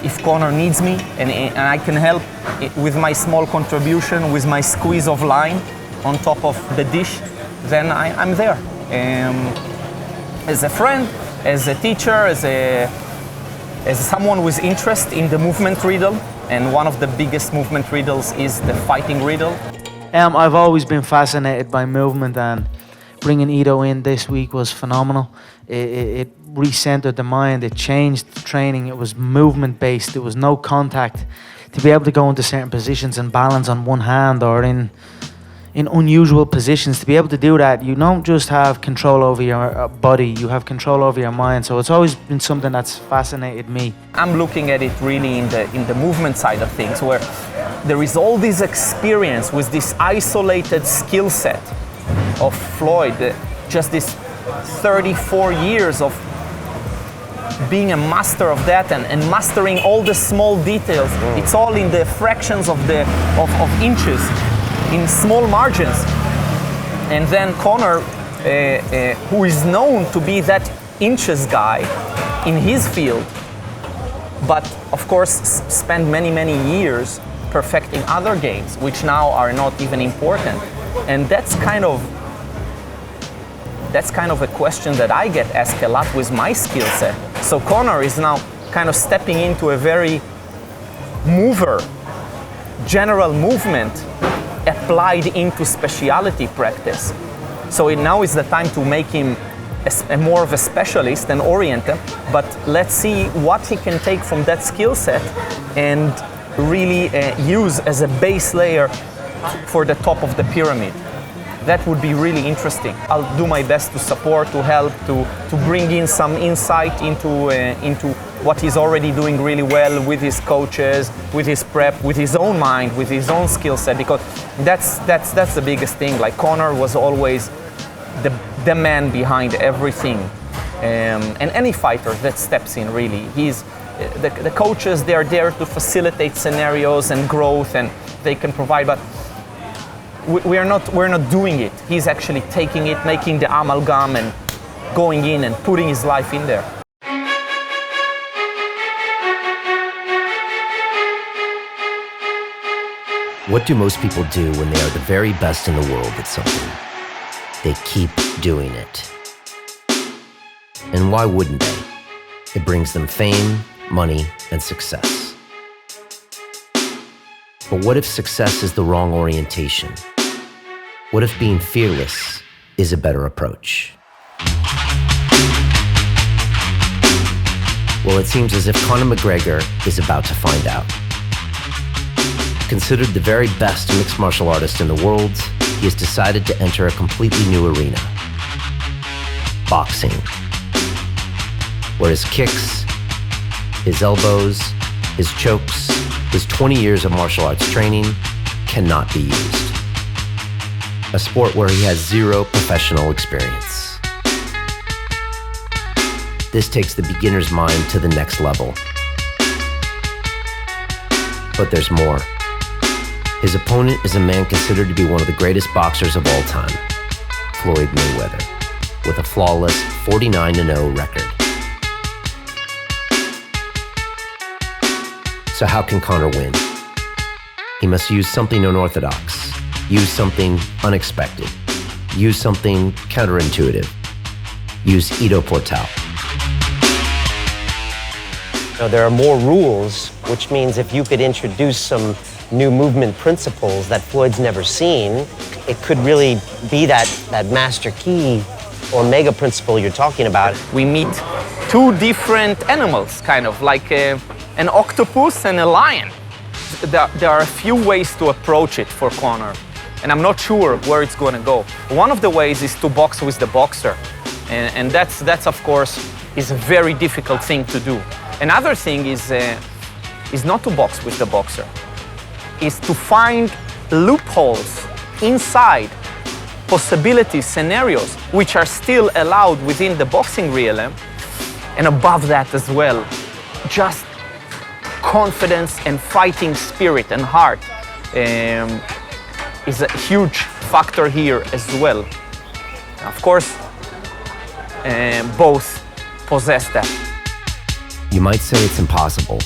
if Conor needs me and I can help with my small contribution, with my squeeze of line on top of the dish, then I'm there. As a friend, as a teacher, as someone with interest in the movement riddle, and one of the biggest movement riddles is the fighting riddle. I've always been fascinated by movement, and bringing IDO in this week was phenomenal. It recentered the mind, it changed the training, it was movement based, there was no contact. To be able to go into certain positions and balance on one hand or in unusual positions, to be able to do that, you don't just have control over your body, you have control over your mind. So it's always been something that's fascinated me. I'm looking at it really in the movement side of things, where there is all this experience with this isolated skill set of Floyd, just this 34 years of being a master of that and mastering all the small details. It's all in the fractions of inches, in small margins. And then Conor, who is known to be that inches guy in his field, but of course spent many years perfecting other games, which now are not even important. And that's kind of a question that I get asked a lot with my skill set. So Conor is now kind of stepping into a very general movement applied into speciality practice. So now is the time to make him more of a specialist and orient him, but let's see what he can take from that skill set and really use as a base layer for the top of the pyramid. That would be really interesting. I'll do my best to support, to help, to bring in some insight into what he's already doing really well with his coaches, with his prep, with his own mind, with his own skill set, because that's the biggest thing. Like Conor was always the man behind everything, and any fighter that steps in, really, he's the coaches. They are there to facilitate scenarios and growth, and they can provide, but we're not doing it. He's actually taking it, making the amalgam and going in and putting his life in there. What do most people do when they are the very best in the world at something? They keep doing it. And why wouldn't they? It brings them fame, money, and success. But what if success is the wrong orientation? What if being fearless is a better approach? Well, it seems as if Conor McGregor is about to find out. Considered the very best mixed martial artist in the world, he has decided to enter a completely new arena: boxing, where his kicks, his elbows, his chokes, his 20 years of martial arts training cannot be used. A sport where he has zero professional experience. This takes the beginner's mind to the next level. But there's more. His opponent is a man considered to be one of the greatest boxers of all time, Floyd Mayweather, with a flawless 49-0 record. So how can Conor win? He must use something unorthodox, use something unexpected, use something counterintuitive, use Ido Portal. There are more rules, which means if you could introduce some new movement principles that Floyd's never seen, it could really be that master key or mega principle you're talking about. We meet two different animals, kind of like an octopus and a lion. There are a few ways to approach it for Conor, and I'm not sure where it's going to go. One of the ways is to box with the boxer, and that's of course is a very difficult thing to do. Another thing is not to box with the boxer, is to find loopholes inside possibilities, scenarios, which are still allowed within the boxing realm, and above that as well, just confidence and fighting spirit and heart is a huge factor here as well. Of course, both possess that. You might say it's impossible,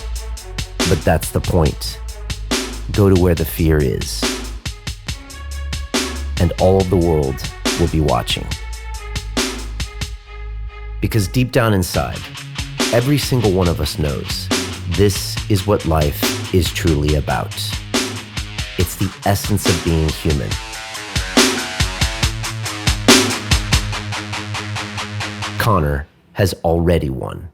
but that's the point. Go to where the fear is, and all of the world will be watching. Because deep down inside, every single one of us knows this is what life is truly about. It's the essence of being human. Conor has already won.